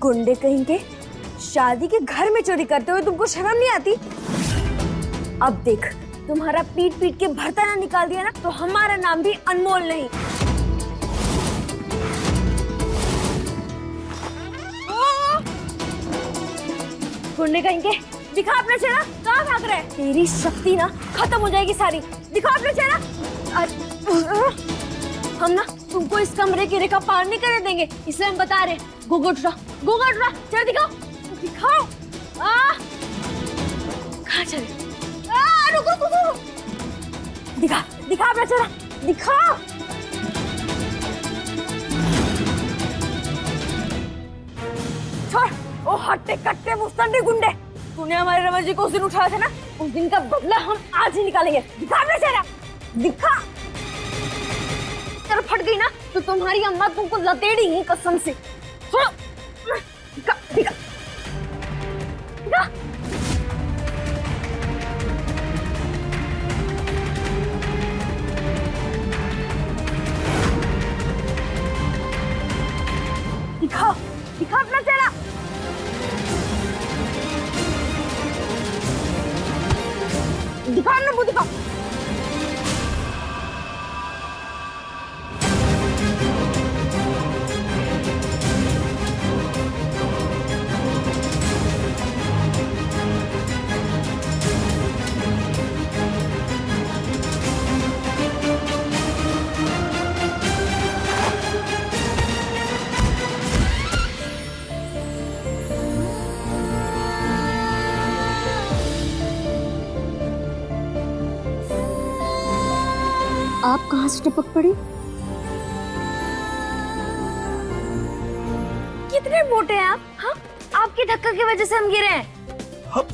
गुंडे कहीं के, शादी के घर में चोरी करते हुए तुमको शर्म नहीं आती? अब देख, तुम्हारा पीट पीट के भरता ना निकाल दिया ना तो हमारा नाम भी अनमोल नहीं। गुंडे कहीं के, दिखा अपना चेहरा, कहाँ भाग रहा है? तेरी शक्ति ना खत्म हो जाएगी सारी। दिखा अपना चेहरा। हम ना तुमको इस कमरे की रेखा पार नहीं करने देंगे, इसलिए हम बता रहे। गुगुट रहा, चेहरा दिखाओ, दिखाओ। कहाँ चले? रुको। दिखा अपना चेहरा, दिखा। छोड़, ओ हट्टे कट्टे मुस्तंडी गुंडे, तूने हमारे रमन जी को उस दिन उठाया था ना, उस दिन का बदला हम आज ही निकालेंगे। दिखा अपना चेहरा, दिखा। अगर फट गई ना तो तुम्हारी अम्मा तुमको लतेड़ेगी कसम से। दिखा। दिखा अपना चेहरा। दिखा ना, वो दिखा। आप कहाँ से टपक पड़ी? कितने मोटे हैं आप? हाँ, आपकी धक्का की वजह से हम गिरे हैं। हाँ,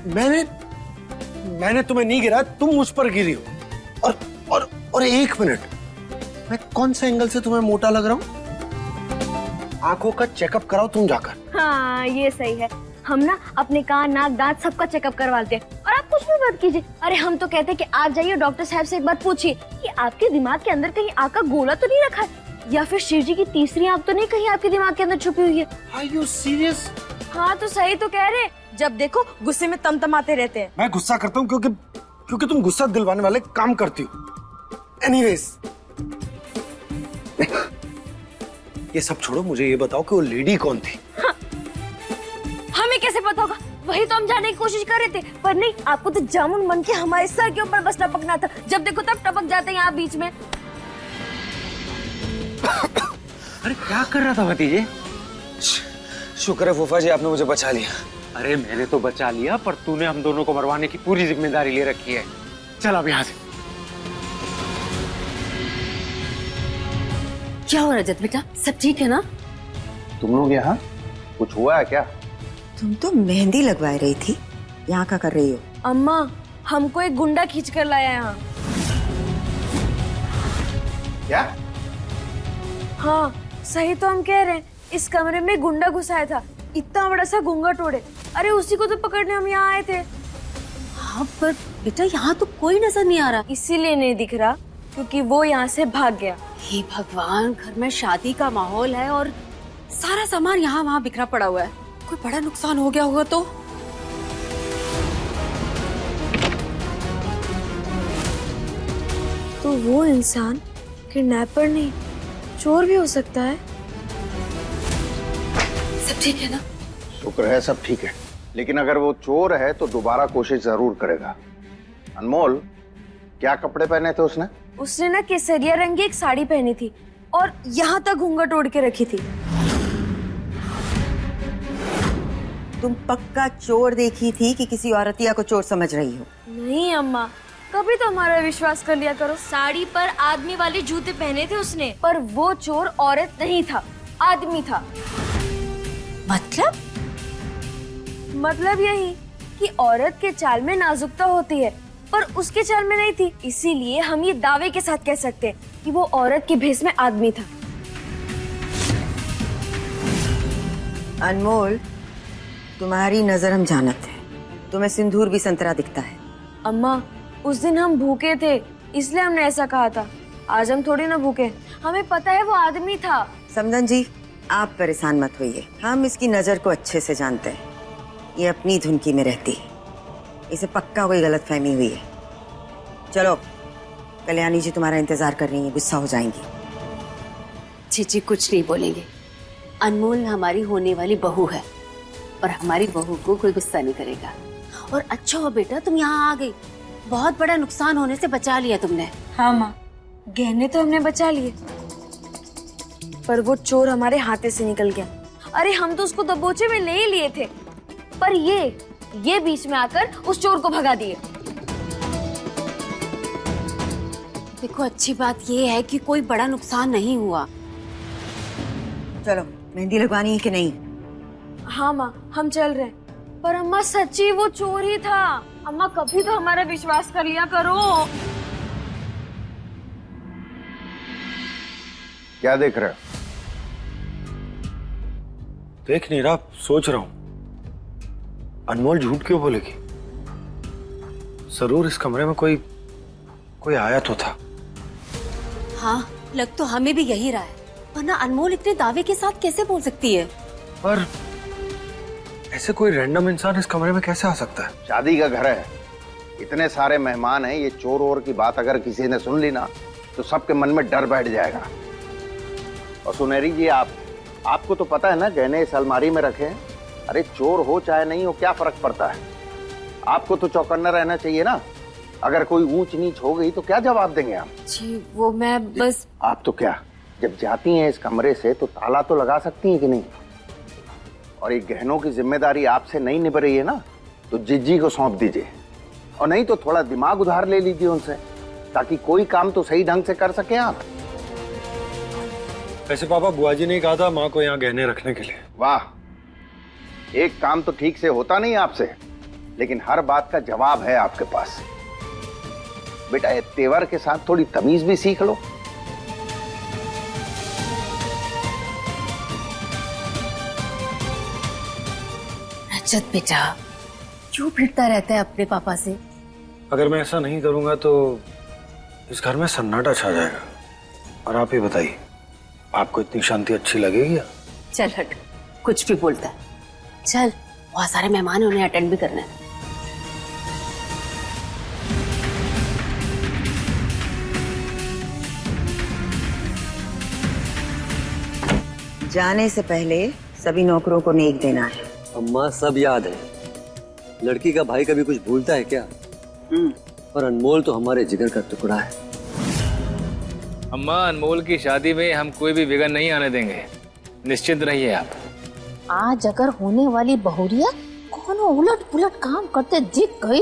मैंने तुम्हें नहीं गिरा, तुम मुझ पर गिरी हो। और एक मिनट, मैं कौन से एंगल से तुम्हें मोटा लग रहा हूँ? आंखों का चेकअप कराओ तुम जाकर। हाँ, ये सही है। हम ना अपने कान, नाक, दांत सबका चेकअप करवाते हैं और आप कुछ भी मत कीजिए। अरे हम तो कहते हैं कि आप जाइए डॉक्टर साहब से एक बार पूछिए कि आपके दिमाग के अंदर कहीं आग का गोला तो नहीं रखा है, या फिर शिव जी की तीसरी आंख तो नहीं कहीं आपके दिमाग के अंदर छुपी हुई है। Are you serious? हाँ तो सही तो कह रहे, जब देखो गुस्से में तमतमाते रहते हैं। मैं गुस्सा करता हूँ क्योंकि तुम गुस्सा दिलवाने वाले काम करती हो। एनीवेज, ये सब छोड़ो, मुझे ये बताओ कि वो लेडी कौन थी? हाँ, हमें कैसे पता होगा? वही तो हम जानने की कोशिश कर रहे थे, पर नहीं, आपको तो जामुन बन के हमारे सर के ऊपर बस टपकना था। जब देखो तब टपक जाते हैं यहाँ बीच में। अरे क्या कर रहा था भतीजे? शुक्र है फूफा जी, आपने मुझे बचा लिया। अरे मैंने तो बचा लिया, पर तूने हम दोनों को मरवाने की पूरी जिम्मेदारी ले रखी है। चल अब यहाँ से। क्या हो रजत बेटा, सब ठीक है ना? तुम लोग यहाँ कुछ हुआ है क्या? तुम तो मेहंदी लगवा रही थी, यहाँ क्या कर रही हो? अम्मा, हमको एक गुंडा खींच कर लाया यहाँ। क्या? हाँ सही तो हम कह रहे हैं, इस कमरे में गुंडा घुसाया था, इतना बड़ा सा घूंघट ओढ़े। अरे उसी को तो पकड़ने हम यहाँ आए थे। हाँ पर बेटा यहाँ तो कोई नजर नहीं आ रहा। इसीलिए नहीं दिख रहा क्योंकि वो यहाँ से भाग गया। हे भगवान, घर में शादी का माहौल है और सारा सामान यहाँ वहाँ बिखरा पड़ा हुआ है। कोई बड़ा नुकसान हो गया होगा तो वो इंसान किडनैपर नहीं, चोर भी हो सकता है। सब ठीक है ना? शुक्र है सब ठीक है, लेकिन अगर वो चोर है तो दोबारा कोशिश जरूर करेगा। अनमोल, क्या कपड़े पहने थे उसने? उसने ना केसरिया रंग की एक साड़ी पहनी थी और यहाँ तक घूंघट ओढ़ के रखी थी। तुम पक्का चोर देखी थी कि किसी औरतिया को चोर समझ रही हो? नहीं अम्मा, कभी तो हमारा विश्वास कर लिया करो। साड़ी पर आदमी वाले जूते पहने थे उसने, पर वो चोर औरत नहीं था, आदमी था। मतलब यही कि औरत के चाल में नाजुकता होती है, पर उसके चाल में नहीं थी। इसीलिए हम ये दावे के साथ कह सकते हैं कि वो औरत के भेष में आदमी था। अनमोल, तुम्हारी नजर हम जानते हैं, तुम्हें सिंदूर भी संतरा दिखता है। अम्मा, उस दिन हम भूखे थे इसलिए हमने ऐसा कहा था, आज हम थोड़ी ना भूखे। हमें पता है वो आदमी था। समदन जी, आप परेशान मत होइए, हम इसकी नजर को अच्छे से जानते हैं। ये अपनी धुनकी में रहती है, इसे पक्का कोई गलतफहमी हुई है। चलो, कल्याणी जी तुम्हारा इंतजार कर रही है, गुस्सा हो जाएंगी। जी कुछ नहीं बोलेंगे। अनमोल हमारी होने वाली बहू है और हमारी बहू को कोई गुस्सा नहीं करेगा। और अच्छा हो बेटा तुम यहाँ आ गई, बहुत बड़ा नुकसान होने से बचा लिया तुमने। हाँ माँ, गहने तो हमने बचा लिए, पर वो चोर हमारे हाथे से निकल गया। अरे हम तो उसको दबोचे में ले ही लिए थे, पर ये बीच में आकर उस चोर को भगा दिए। देखो अच्छी बात ये है कि कोई बड़ा नुकसान नहीं हुआ। चलो, मेहंदी लगवानी है कि नहीं? हाँ माँ, हम चल रहे हैं। पर अम्मा सच्ची वो चोर ही था। अम्मा कभी तो हमारा विश्वास कर लिया करो। क्या देख रहे हो? देख नहीं रहा, सोच रहा हूं अनमोल झूठ क्यों बोलेगी। जरूर इस कमरे में कोई आया तो था। हाँ, लग तो हमें भी यही रहा है, वरना अनमोल इतने दावे के साथ कैसे बोल सकती है? पर ऐसे कोई रैंडम इंसान इस कमरे में कैसे आ सकता है? शादी का घर है, इतने सारे मेहमान हैं, ये चोर वोर की बात अगर किसी ने सुन ली ना तो सबके मन में डर बैठ जाएगा। और सुनहरी जी, आपको तो पता है ना गहने इस अलमारी में रखे हैं। अरे चोर हो चाहे नहीं हो, क्या फर्क पड़ता है? आपको तो चौकन्ना रहना चाहिए ना। अगर कोई ऊंच नीच हो गई तो क्या जवाब देंगे आप? जी वो मैं बस। आप तो क्या, जब जाती हैं इस कमरे से तो ताला तो लगा सकती हैं कि नहीं? और ये गहनों की जिम्मेदारी आपसे नहीं निभ रही है ना, तो जिज्जी को सौंप दीजिए। और नहीं तो थोड़ा दिमाग उधार ले लीजिए उनसे, ताकि कोई काम तो सही ढंग से कर सके आप। वैसे पापा, बुआ जी ने कहा था माँ को यहाँ गहने रखने के लिए। वाह, एक काम तो ठीक से होता नहीं आपसे, लेकिन हर बात का जवाब है आपके पास। बेटा, ये तेवर के साथ थोड़ी तमीज भी सीख लो। रजत बेटा क्यों भिड़ता रहता है अपने पापा से? अगर मैं ऐसा नहीं करूंगा तो इस घर में सन्नाटा छा जाएगा। और आप ही बताइए, आपको इतनी शांति अच्छी लगेगी? चल हट, कुछ भी बोलता है। चल, बहुत सारे मेहमान हैं, उन्हें अटेंड भी करना है। जाने से पहले सभी नौकरों को नेक देना है। अम्मा सब याद है, लड़की का भाई कभी कुछ भूलता है क्या? और अनमोल तो हमारे जिगर का टुकड़ा है। अम्मा, अनमोल की शादी में हम कोई भी विघ्न नहीं आने देंगे, निश्चिंत रहिए आप। आज अगर होने वाली बहुरिया कोनो उलट पुलट काम करते दिख गई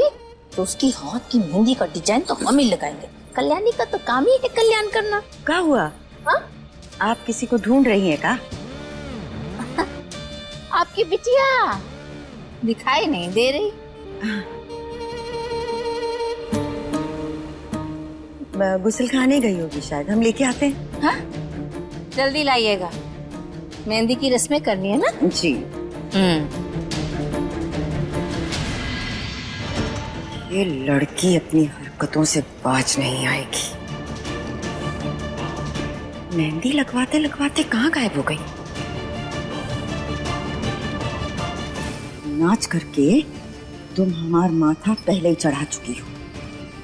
तो उसकी हाथ की मेहंदी का डिजाइन तो हम ही लगाएंगे। कल्याणी का तो काम ही है कल्याण करना। क्या हुआ? हाँ? आप किसी को ढूंढ रही हैं क्या? आपकी बिटिया दिखाई नहीं दे रही। गुसल खाने गई होगी शायद, हम लेके आते हैं। हाँ? जल्दी लाइएगा, मेहंदी की रस्में करनी है ना। जी। ये लड़की अपनी हरकतों से बाज नहीं आएगी। मेहंदी लगवाते लगवाते कहाँ गायब हो गई? नाच करके तुम हमार माथा पहले ही चढ़ा चुकी हो,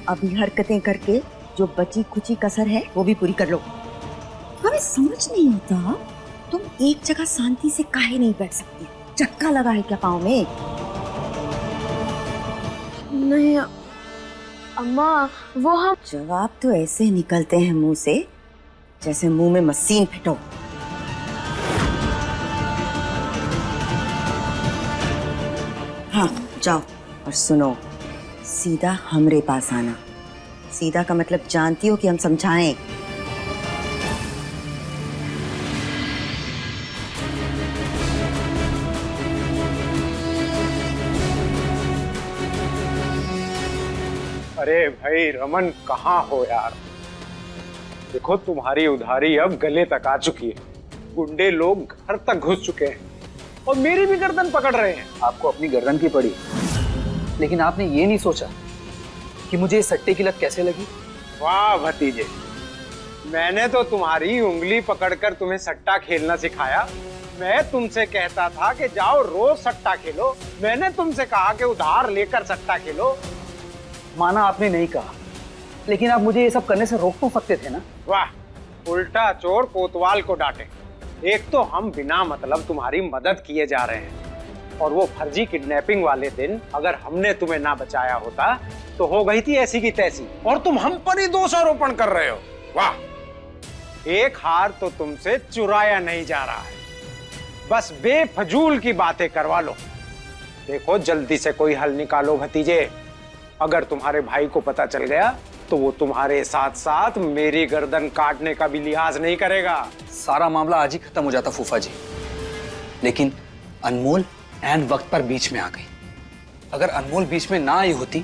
अभी हरकतें करके जो बची कुची कसर है वो भी पूरी कर लो। हमें समझ नहीं आता तुम एक जगह शांति से काहे नहीं बैठ सकती? चक्का लगा है क्या पाँव में? नहीं अम्मा, वो हम। जवाब तो ऐसे निकलते हैं मुंह से जैसे मुंह में मशीन फिटो। हाँ जाओ, और सुनो, सीधा हमरे पास आना। सीधा का मतलब जानती हो कि हम समझाएं। अरे भाई रमन, कहाँ हो यार? देखो तुम्हारी उधारी अब गले तक आ चुकी है। गुंडे लोग घर तक घुस चुके हैं और मेरी भी गर्दन पकड़ रहे हैं। आपको अपनी गर्दन की पड़ी, लेकिन आपने ये नहीं सोचा कि मुझे इस सट्टे की लत कैसे लगी। वाह भतीजे, मैंने तो तुम्हारी उंगली पकड़कर तुम्हें सट्टा खेलना सिखाया मैं तुमसे कहता था कि जाओ रोज सट्टा खेलो, मैंने तुमसे कहा कि उधार लेकर सट्टा खेलो। माना आपने नहीं कहा, लेकिन आप मुझे ये सब करने से रोक तो सकते थे ना। वाह, उल्टा चोर कोतवाल को डांटे। एक तो हम बिना मतलब तुम्हारी मदद किए जा रहे हैं, और वो फर्जी किडनैपिंग वाले दिन अगर हमने तुम्हें ना बचाया होता तो हो गई थी ऐसी की तैसी, और तुम हम पर ही दोषारोपण कर रहे हो। वाह, एक हार तो तुमसे चुराया नहीं जा रहा है, बस बेफजूल की बातें करवा लो। देखो जल्दी से कोई हल निकालो भतीजे, अगर तुम्हारे भाई को पता चल गया तो वो तुम्हारे साथ साथ मेरी गर्दन काटने का भी लिहाज नहीं करेगा। सारा मामला आज ही खत्म हो जाता फूफा जी, लेकिन अनमोल एन वक्त पर बीच में आ गई। अगर अनमोल बीच में ना आई होती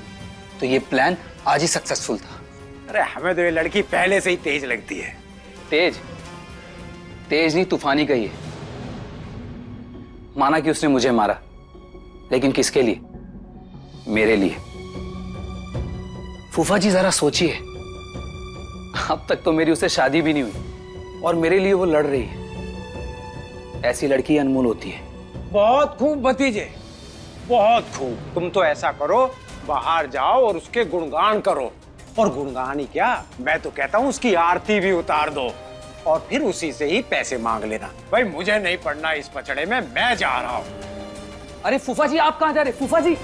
तो ये प्लान आज ही सक्सेसफुल था। अरे हमें तो ये लड़की पहले से ही तेज लगती है। तेज तेज नहीं, तूफानी गई है। माना कि उसने मुझे मारा, लेकिन किसके लिए? मेरे लिए। फूफा जी जरा सोचिए, अब तक तो मेरी उससे शादी भी नहीं हुई और मेरे लिए वो लड़ रही है। ऐसी लड़की अनमोल होती है। बहुत खूब भतीजे, बहुत खूब। तुम तो ऐसा करो, बाहर जाओ और उसके गुणगान करो, और गुणगान ही क्या, मैं तो कहता हूँ उसकी आरती भी उतार दो, और फिर उसी से ही पैसे मांग लेना। भाई मुझे नहीं पड़ना इस पचड़े में, मैं जा रहा हूँ। अरे फूफा जी, आप कहाँ जा रहे? फूफा जी,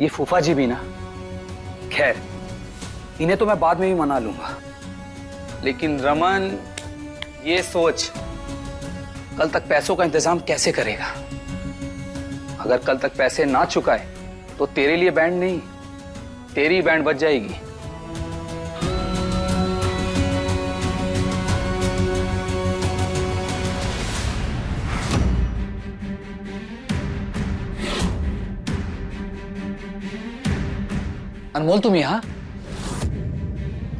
ये फूफा जी भी ना, खैर इन्हें तो मैं बाद में भी मना लूंगा, लेकिन रमन ये सोच कल तक पैसों का इंतजाम कैसे करेगा। अगर कल तक पैसे ना चुकाए तो तेरे लिए बैंड नहीं, तेरी बैंड बज जाएगी। अनमोल, तुम यहाँ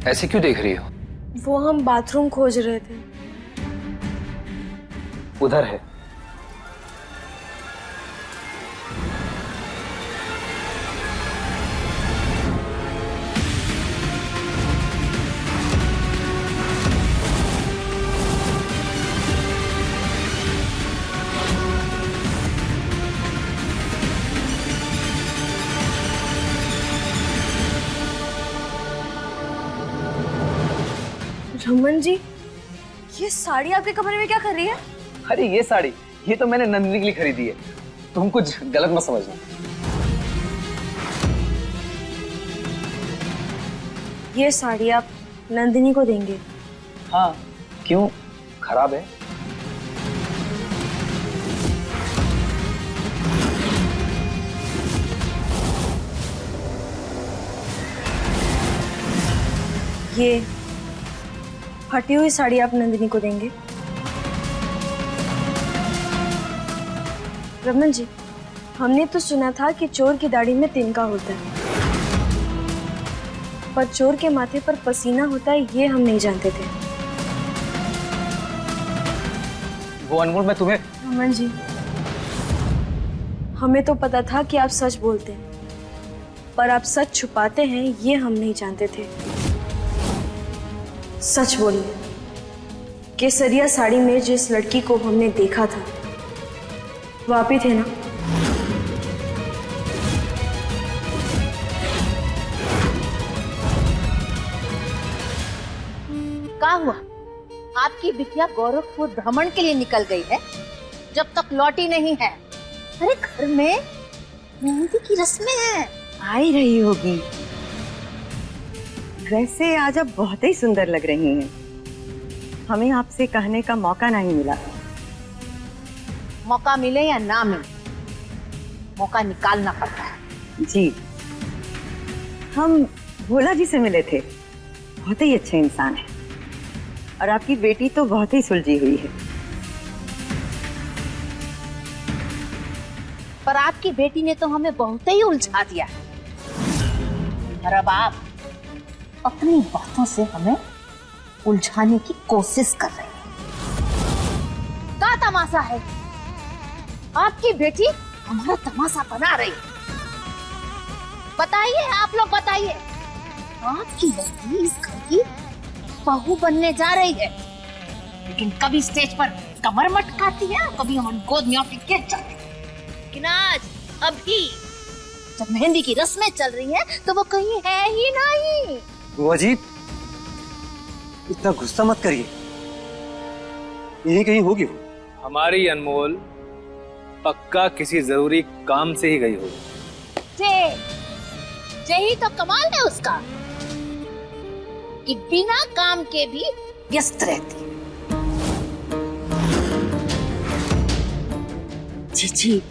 ऐसे क्यों देख रही हो? वो हम बाथरूम खोज रहे थे। उधर है। रमन जी, ये साड़ी आपके कमरे में क्या कर रही है? अरे ये साड़ी, ये तो मैंने नंदिनी के लिए खरीदी है, तुम कुछ गलत मत समझना। ये साड़ी आप नंदिनी को देंगे? हाँ, क्यों, खराब है? ये फटी हुई साड़ी आप नंदिनी को देंगे? रमन जी, हमने तो सुना था कि चोर की दाढ़ी में तिनका होता है, पर चोर के माथे पर पसीना होता है ये हम नहीं जानते थे। वो अनमोल, मैं तुम्हें... रमन जी, हमें तो पता था कि आप सच बोलते हैं, पर आप सच छुपाते हैं ये हम नहीं जानते थे। सच बोलिए, केसरिया साड़ी में जिस लड़की को हमने देखा था वो आप ही थे ना? क्या हुआ? आपकी बिटिया गोरखपुर भ्रमण के लिए निकल गई है, जब तक लौटी नहीं है। अरे घर में मेहंदी की रस्में हैं। आ ही रही होगी। वैसे आज आप बहुत ही सुंदर लग रही हैं। हमें आपसे कहने का मौका नहीं मिला। मौका मिले या ना मिले, मौका निकालना पड़ता है। जी, हम भोला जी से मिले थे, बहुत ही अच्छे इंसान हैं, और आपकी बेटी तो बहुत ही सुलझी हुई है। पर आपकी बेटी ने तो हमें बहुत ही उलझा दिया, और अब आप अपनी बातों से हमें उलझाने की कोशिश कर रहे हैं। क्या तमाशा है? आपकी बेटी हमारा तमाशा बना रही है। बताइए, आप लोग बताइए, आपकी लड़की इस घर की बहू बनने जा रही है, लेकिन कभी स्टेज पर कमर मटकाती है, कभी हमारी गोद में आके गिर जाती है। लेकिन आज अभी जब मेहंदी की रस्में चल रही हैं, तो वो कहीं है ही नहीं। बुआ जी, इतना गुस्सा मत करिए, यही कहीं होगी वो। हमारी अनमोल पक्का किसी जरूरी काम से ही गई होगी। यही तो कमाल है उसका कि बिना काम के भी व्यस्त रहती है। जीजी,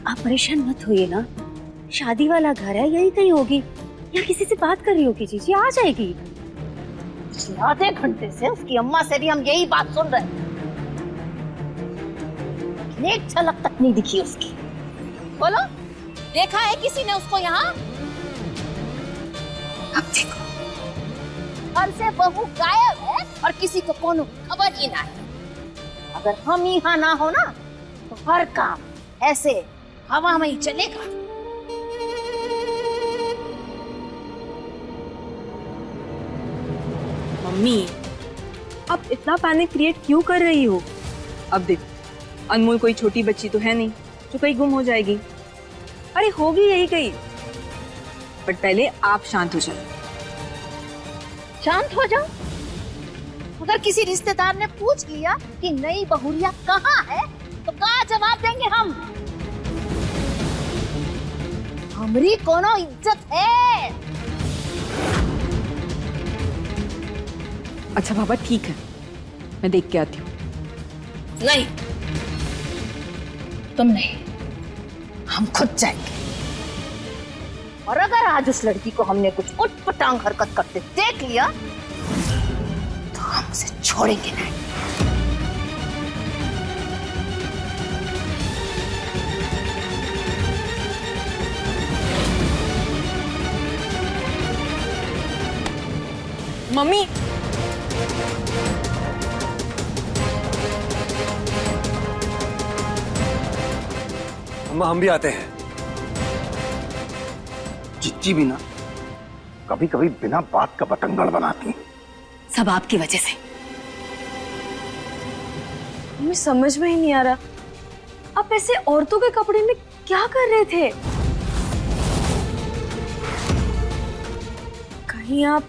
आप परेशान मत होइए ना, शादी वाला घर है, यही कहीं होगी या किसी से बात कर रही होगी। जीजी आ जाएगी। आधे घंटे से उसकी अम्मा से भी हम यही बात सुन रहे हैं, एक झलक तक नहीं दिखी उसकी। बोलो, देखा है किसी ने उसको यहाँ? अब देखो, घर से बहू गायब है और किसी को कोनो खबर ही ना है। अगर हम यहाँ ना हो ना, तो हर काम ऐसे हवा में ही चलेगा। मम्मी, अब इतना पैनिक क्रिएट क्यों कर रही हो? अब देख, अनमोल कोई छोटी बच्ची तो है नहीं जो कहीं गुम हो जाएगी। अरे होगी यही कहीं, बट पहले आप शांत हो जाओ। शांत हो जाओ? अगर किसी रिश्तेदार ने पूछ लिया कि नई बहुरिया कहाँ है, तो क्या जवाब देंगे हम? हमारी कोनो इज्जत है? अच्छा बाबा ठीक है, मैं देख के आती हूँ। नहीं, तुम नहीं, हम खुद जाएंगे। और अगर आज उस लड़की को हमने कुछ उटपटांग हरकत करते देख लिया, तो हम उसे छोड़ेंगे नहीं। मम्मी, अम्मा हम भी आते हैं। चिच्ची भी ना कभी कभी बिना बात का बतंगड़ बनाती। सब आपकी वजह से। हमें समझ में ही नहीं आ रहा, आप ऐसे औरतों के कपड़े में क्या कर रहे थे? कहीं आप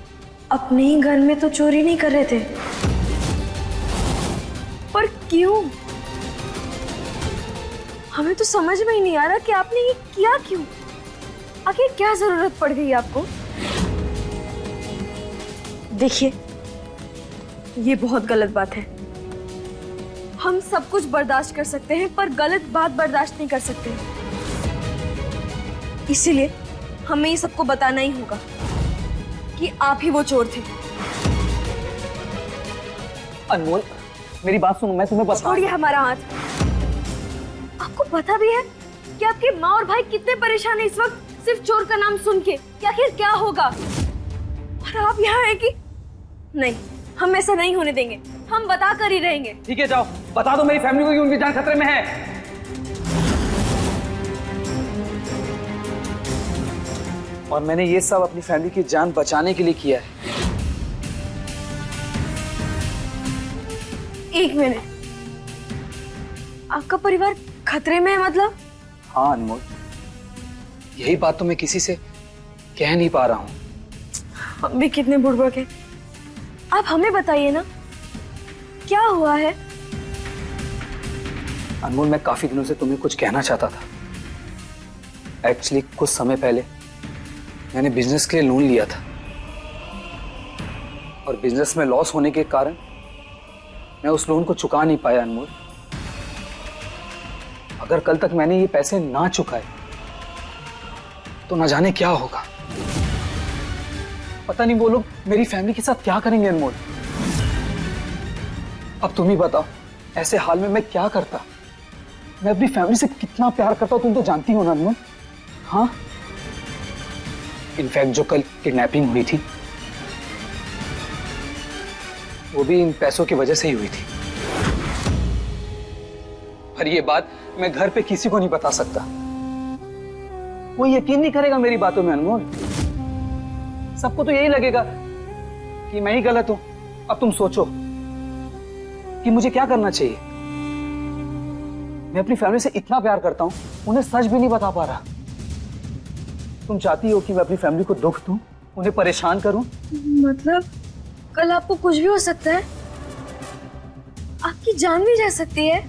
अपने ही घर में तो चोरी नहीं कर रहे थे? पर क्यों? हमें तो समझ में ही नहीं आ रहा कि आपने ये किया क्यों? आखिर क्या जरूरत पड़ गई आपको? देखिए, ये बहुत गलत बात है। हम सब कुछ बर्दाश्त कर सकते हैं, पर गलत बात बर्दाश्त नहीं कर सकते। इसीलिए हमें ये सबको बताना ही होगा कि आप ही वो चोर थे। अनमोल, मेरी बात सुनो, मैं तुम्हें बता। छोड़िए हमारा हाथ। आपको पता भी है कि आपकी माँ और भाई कितने परेशान है इस वक्त सिर्फ चोर का नाम सुन के कि आखिर क्या होगा? और आप यहाँ है कि नहीं, हम ऐसा नहीं होने देंगे, हम बता कर ही रहेंगे। ठीक है, जाओ बता दो मेरी फैमिली को कि उनकी जान खतरे में है। और मैंने ये सब अपनी फैमिली की जान बचाने के लिए किया है। एक मिनट, आपका परिवार खतरे में है मतलब? हाँ अनमोल, यही बात तो मैं किसी से कह नहीं पा रहा हूँ। हम भी कितने बुड़बक हैं। आप हमें बताइए ना, क्या हुआ है? अनमोल, मैं काफी दिनों से तुम्हें कुछ कहना चाहता था। एक्चुअली कुछ समय पहले मैंने बिजनेस के लिए लोन लिया था और बिजनेस में लॉस होने के कारण मैं उस लोन को चुका नहीं पाया। अनमोल, अगर कल तक मैंने ये पैसे ना चुकाए तो ना जाने क्या होगा। पता नहीं वो लोग मेरी फैमिली के साथ क्या करेंगे। अनमोल, अब तुम ही बताओ, ऐसे हाल में मैं क्या करता? मैं अपनी फैमिली से कितना प्यार करता हूं, तुम तो जानती हो ना अनमोल। हाँ, इनफैक्ट जो कल किडनैपिंग हुई थी वो भी इन पैसों की वजह से ही हुई थी। पर ये बात मैं घर पे किसी को नहीं बता सकता। वो यकीन नहीं करेगा मेरी बातों में। अनमोल, सबको तो यही लगेगा कि मैं ही गलत हूं। अब तुम सोचो कि मुझे क्या करना चाहिए। मैं अपनी फैमिली से इतना प्यार करता हूँ, उन्हें सच भी नहीं बता पा रहा। तुम चाहती हो कि मैं अपनी फैमिली को दुख दूं, उन्हें परेशान करूं? मतलब कल आपको कुछ भी हो सकता है, आपकी जान भी जा सकती है।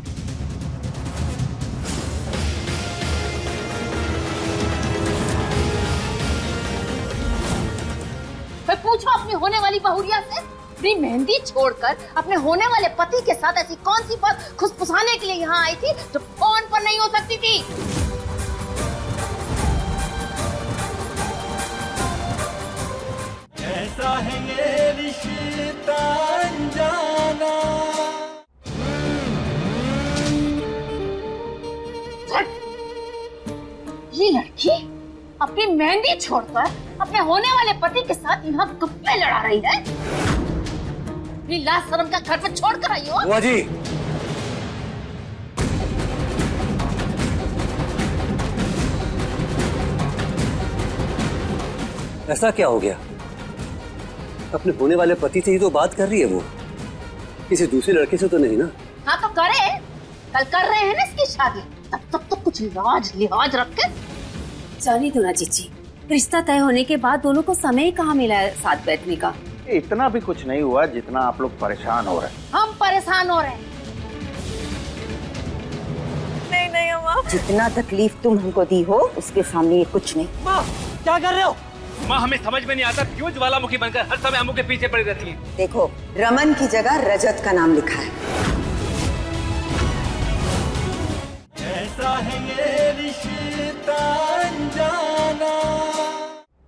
मैं पूछो अपनी होने वाली बहुरिया से, अपनी मेहंदी छोड़कर अपने होने वाले पति के साथ ऐसी कौन सी बात खुशफुसाने के लिए यहाँ आई थी जो फोन पर नहीं हो सकती थी? ऐसा है ये रिश्ता अनजाना। ये लड़की अपनी मेहंदी छोड़कर अपने होने वाले पति के साथ यहाँ गप्पे लड़ा रही है। अपनी लाज शर्म का घर पर छोड़कर आई हो। बुआ जी, ऐसा क्या हो गया? अपने होने वाले पति से ही तो बात कर रही है वो, किसी दूसरे लड़के से तो नहीं ना? हाँ तो करे, कल कर रहे हैं ना इसकी शादी, तब तो कुछ लाज लिहाज रख के। जाने दो ना जीजी, रिश्ता तय होने के बाद दोनों को समय कहाँ मिला है साथ बैठने का। इतना भी कुछ नहीं हुआ जितना आप लोग परेशान हो रहे हैं। हम परेशान हो रहे हैं। नहीं नहीं अम्मा, जितना तकलीफ तुम हमको दी हो उसके सामने ये कुछ नहीं। माँ क्या कर रहे हो? माँ हमें समझ में नहीं आता क्यों ज्वालामुखी बनकर हर समय अम्मू के पीछे पड़ी रहती है। देखो, रमन की जगह रजत का नाम लिखा है। ऐसा है ये रिश्ता अनजाना।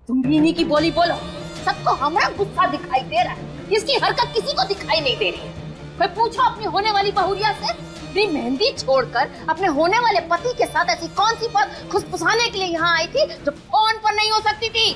तुम भी इन्हीं की बोली बोलो, सबको हमारा गुस्सा दिखाई दे रहा है, इसकी हरकत किसी को दिखाई नहीं दे रही है। मैं पूछो अपनी होने वाली बहुरिया से, अपनी मेहंदी छोड़कर अपने होने वाले पति के साथ ऐसी कौन सी बात खुशफुसाने के लिए यहाँ आई थी जो फोन पर नहीं हो सकती थी?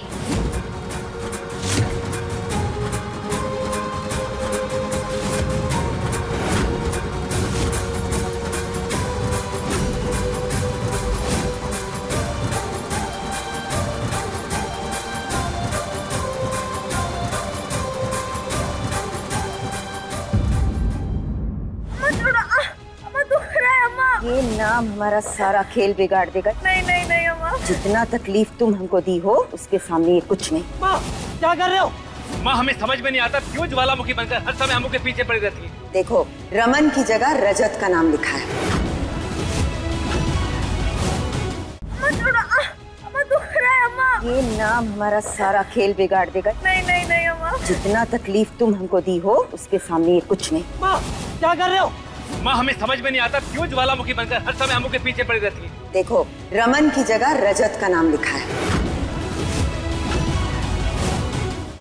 ये नाम हमारा सारा खेल बिगाड़ देगा। नहीं नहीं नहीं अम्मा, जितना तकलीफ तुम हमको दी हो उसके सामने ये कुछ नहीं। माँ क्या कर रहे हो? माँ हमें समझ में नहीं आता क्यों ज्वालामुखी बनकर हर समय अम्मू के पीछे पड़ी रहती है। देखो, रमन की जगह रजत का नाम लिखा है। ये नाम हमारा सारा खेल बिगाड़ देगा। नहीं नहीं नहीं अम्मा, जितना तकलीफ तुम हमको दी हो उसके सामने ये कुछ नहीं। माँ क्या कर रहे हो? माँ हमें समझ में नहीं आता क्यों ज्वालामुखी बनकर हर समय अम्मू के पीछे पड़ी रहती है। देखो, रमन की जगह रजत का नाम लिखा है।